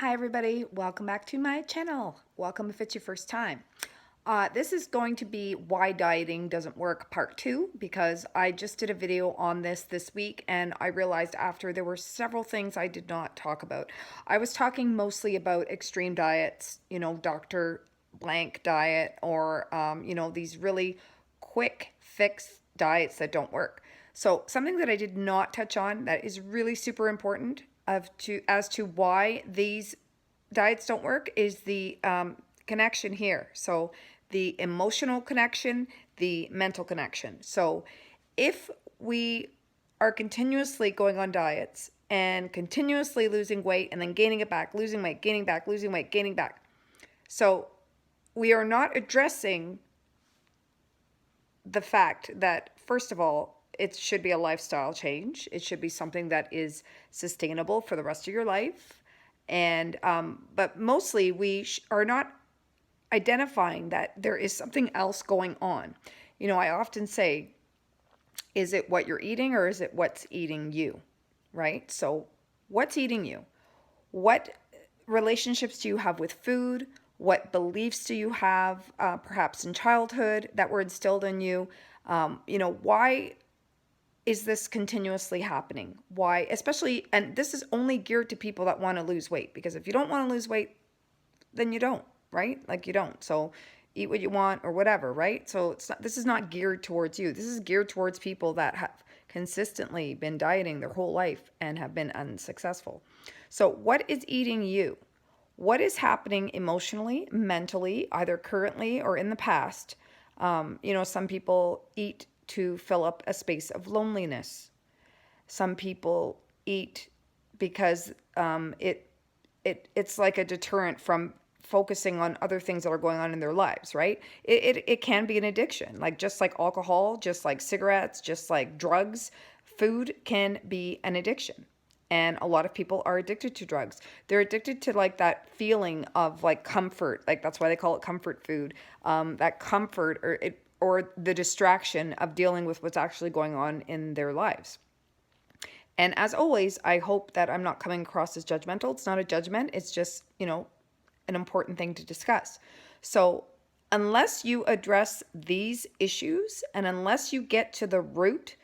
Hi everybody, welcome back to my channel. Welcome if it's your first time. This is going to be why dieting doesn't work part 2 because I just did a video on this week and I realized after there were several things I did not talk about. I was talking mostly about extreme diets, Dr. Blank diet or, these really quick fix diets that don't work. So something that I did not touch on that is really super important as to why these diets don't work is the connection here. So the emotional connection, the mental connection. So if we are continuously going on diets and continuously losing weight and then gaining it back, losing weight, gaining back, losing weight, gaining back. So we are not addressing the fact that, first of all, it should be a lifestyle change. It should be something that is sustainable for the rest of your life. And, but mostly we are not identifying that there is something else going on. I often say, is it what you're eating or is it what's eating you? Right? So, what's eating you? What relationships do you have with food? What beliefs do you have, perhaps in childhood, that were instilled in you? Why is this continuously happening? Why, especially, and this is only geared to people that want to lose weight, because if you don't want to lose weight, then you don't, right? Like you don't. So eat what you want or whatever, right? So this is not geared towards you. This is geared towards people that have consistently been dieting their whole life and have been unsuccessful. So what is eating you? What is happening emotionally, mentally, either currently or in the past? Some people eat to fill up a space of loneliness. Some people eat because it's like a deterrent from focusing on other things that are going on in their lives, right? It can be an addiction, like just like alcohol, just like cigarettes, just like drugs. Food can be an addiction. And a lot of people are addicted to drugs. They're addicted to like that feeling of like comfort, like that's why they call it comfort food. That comfort or the distraction of dealing with what's actually going on in their lives. And as always, I hope that I'm not coming across as judgmental. It's not a judgment, it's just, an important thing to discuss. So, unless you address these issues and unless you get to the root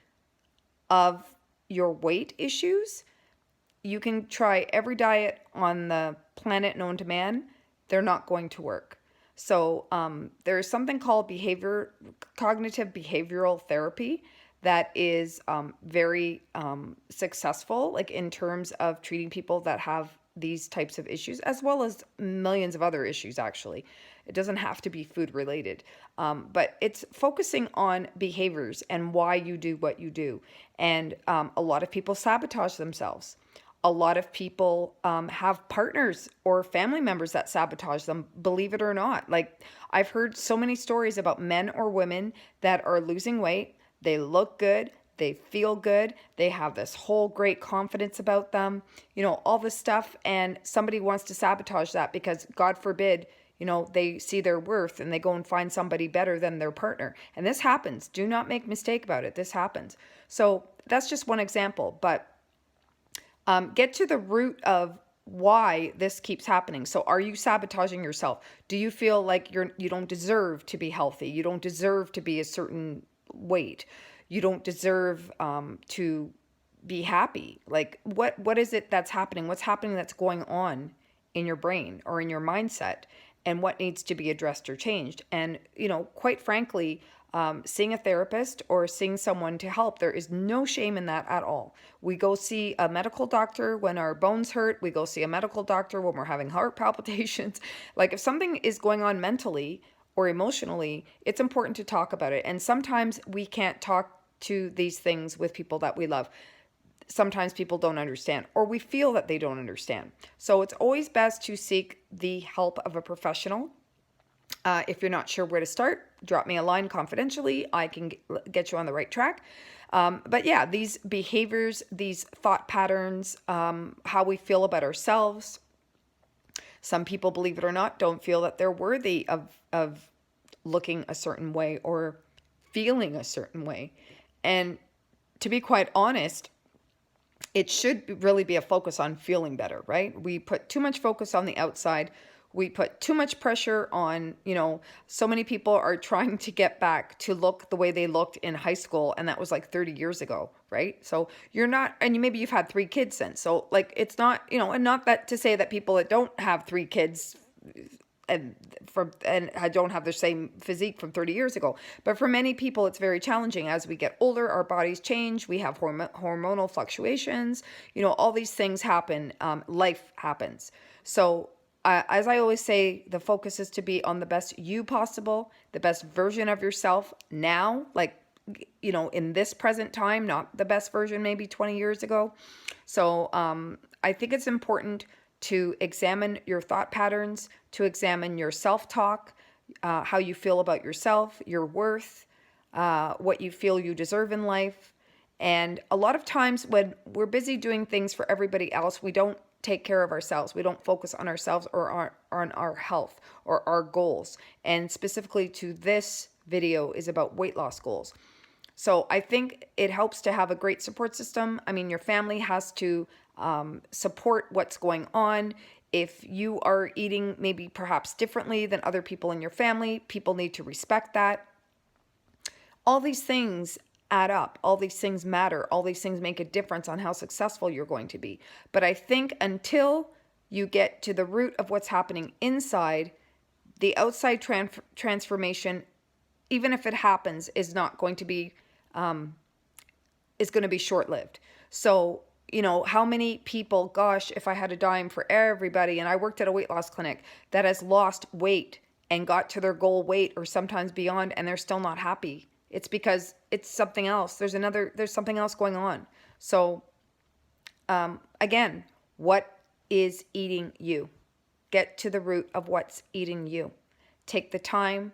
of your weight issues, you can try every diet on the planet known to man, they're not going to work. So there's something called cognitive behavioral therapy that is very successful, like in terms of treating people that have these types of issues, as well as millions of other issues, actually. It doesn't have to be food related, but it's focusing on behaviors and why you do what you do. And a lot of people sabotage themselves. A lot of people have partners or family members that sabotage them, believe it or not. Like, I've heard so many stories about men or women that are losing weight. They look good. They feel good. They have this whole great confidence about them, all this stuff. And somebody wants to sabotage that because, God forbid, they see their worth and they go and find somebody better than their partner. And this happens. Do not make a mistake about it. This happens. So that's just one example. But get to the root of why this keeps happening. So are you sabotaging yourself? Do you feel like you don't deserve to be healthy? You don't deserve to be a certain weight. You don't deserve to be happy. Like what is it that's happening? What's happening that's going on in your brain or in your mindset? And what needs to be addressed or changed? And quite frankly, seeing a therapist or seeing someone to help, there is no shame in that at all. We go see a medical doctor when our bones hurt. We go see a medical doctor when we're having heart palpitations. Like, if something is going on mentally or emotionally, it's important to talk about it. And sometimes we can't talk to these things with people that we love. Sometimes people don't understand, or we feel that they don't understand. So it's always best to seek the help of a professional. If you're not sure where to start, drop me a line confidentially. I can get you on the right track. But yeah, these behaviors, these thought patterns, how we feel about ourselves. Some people, believe it or not, don't feel that they're worthy of looking a certain way or feeling a certain way. And to be quite honest, it should really be a focus on feeling better, right? We put too much focus on the outside. We put too much pressure on, so many people are trying to get back to look the way they looked in high school, and that was like 30 years ago, right? So you're not, and maybe you've had 3 kids since. So like it's not, and not that to say that people that don't have 3 kids and I don't have the same physique from 30 years ago. But for many people, it's very challenging. As we get older, our bodies change. We have hormonal fluctuations. All these things happen. Life happens. So as I always say, the focus is to be on the best you possible, the best version of yourself now, like, in this present time, not the best version maybe 20 years ago. So I think it's important to examine your thought patterns, to examine your self-talk, how you feel about yourself, your worth, what you feel you deserve in life. And a lot of times when we're busy doing things for everybody else, we don't take care of ourselves. We don't focus on ourselves or on our health or our goals. And specifically to this video is about weight loss goals. So I think it helps to have a great support system. I mean, your family has to support what's going on. If you are eating maybe perhaps differently than other people in your family, people need to respect that. All these things add up. All these things matter. All these things make a difference on how successful you're going to be. But I think until you get to the root of what's happening inside, the outside transformation, even if it happens, is not going to be is going to be short-lived. So, how many people, gosh, if I had a dime for everybody, and I worked at a weight loss clinic that has lost weight and got to their goal weight or sometimes beyond, and they're still not happy. It's because it's something else. There's something else going on. So, again, what is eating you? Get to the root of what's eating you. Take the time.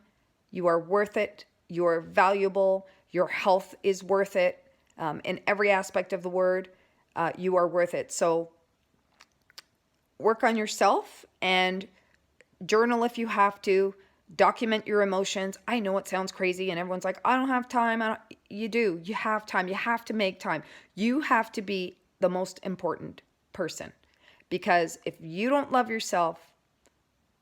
You are worth it. You're valuable. Your health is worth it. In every aspect of the word, you are worth it. So work on yourself and journal if you have to. Document your emotions. I know it sounds crazy and everyone's like, I don't have time. You do. You have time. You have to make time. You have to be the most important person, because if you don't love yourself,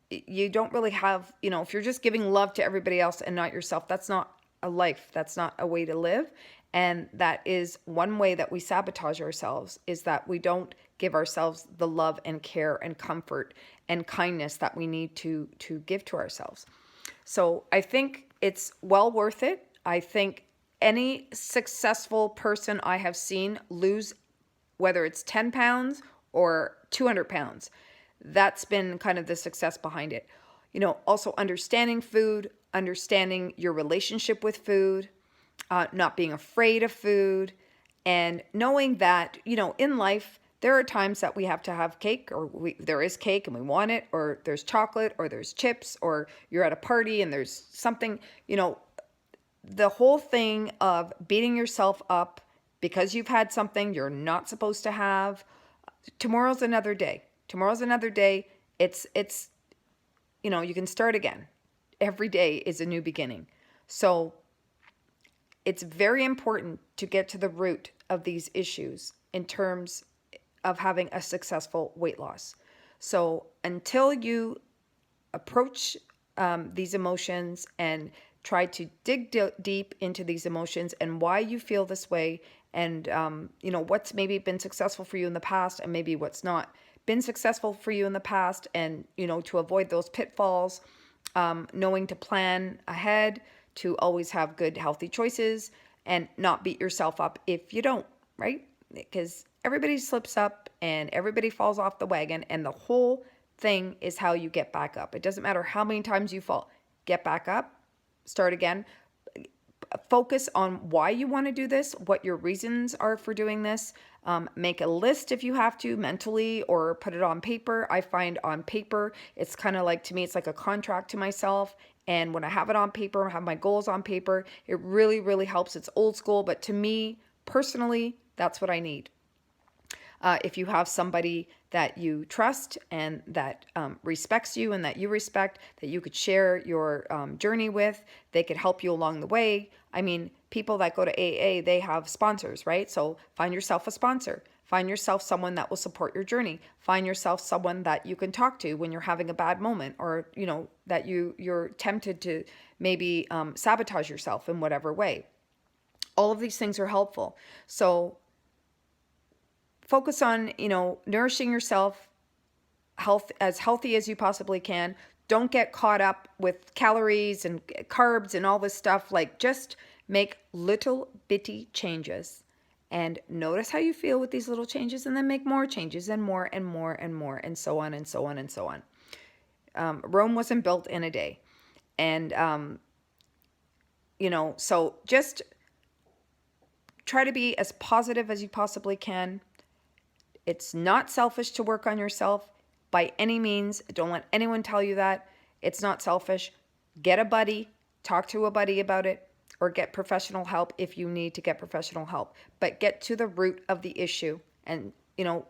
you don't really have, if you're just giving love to everybody else and not yourself, that's not a life. That's not a way to live. And that is one way that we sabotage ourselves, is that we don't give ourselves the love and care and comfort and kindness that we need to give to ourselves. So I think it's well worth it. I think any successful person I have seen lose, whether it's 10 pounds or 200 pounds, that's been kind of the success behind it. Also understanding food, understanding your relationship with food, not being afraid of food, and knowing that, in life, there are times that we have to have cake, or there is cake and we want it, or there's chocolate, or there's chips, or you're at a party and there's something, the whole thing of beating yourself up because you've had something you're not supposed to have. Tomorrow's another day. Tomorrow's another day. It's you can start again. Every day is a new beginning. So it's very important to get to the root of these issues in terms of having a successful weight loss. So until you approach these emotions and try to dig deep into these emotions and why you feel this way, and what's maybe been successful for you in the past and maybe what's not been successful for you in the past, and to avoid those pitfalls, knowing to plan ahead, to always have good healthy choices and not beat yourself up if you don't, right? Because everybody slips up and everybody falls off the wagon, and the whole thing is how you get back up. It doesn't matter how many times you fall. Get back up, start again. Focus on why you want to do this, what your reasons are for doing this. Make a list if you have to, mentally, or put it on paper. I find on paper, it's kind of like, to me, it's like a contract to myself. And when I have it on paper, I have my goals on paper, it really, really helps. It's old school, but to me, personally, that's what I need. If you have somebody that you trust and that respects you and that you respect, that you could share your journey with, they could help you along the way. I mean, people that go to AA, they have sponsors, right? So find yourself a sponsor. Find yourself someone that will support your journey. Find yourself someone that you can talk to when you're having a bad moment, or that you're tempted to maybe sabotage yourself in whatever way. All of these things are helpful. So focus on, nourishing yourself as healthy as you possibly can. Don't get caught up with calories and carbs and all this stuff. Like, just make little bitty changes and notice how you feel with these little changes, and then make more changes, and more and more and more, and so on and so on and so on. Rome wasn't built in a day. And, so just try to be as positive as you possibly can. It's not selfish to work on yourself by any means. Don't let anyone tell you that. It's not selfish. Get a buddy, talk to a buddy about it, or get professional help if you need to get professional help. But get to the root of the issue. And,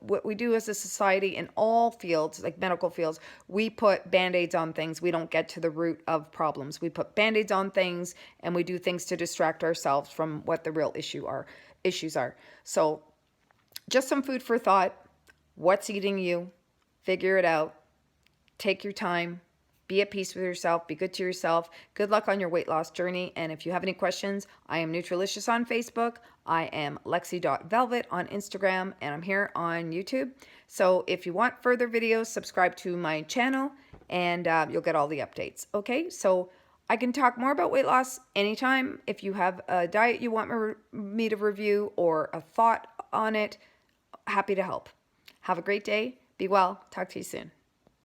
what we do as a society in all fields, like medical fields, we put Band-Aids on things. We don't get to the root of problems. We put Band-Aids on things, and we do things to distract ourselves from what the real issues are. So just some food for thought. What's eating you? Figure it out. Take your time. Be at peace with yourself. Be good to yourself. Good luck on your weight loss journey. And if you have any questions, I am Nutralicious on Facebook. I am Lexi.velvet on Instagram. And I'm here on YouTube. So if you want further videos, subscribe to my channel and you'll get all the updates. Okay, so I can talk more about weight loss anytime. If you have a diet you want me to review or a thought on it, happy to help. Have a great day. Be well. Talk to you soon.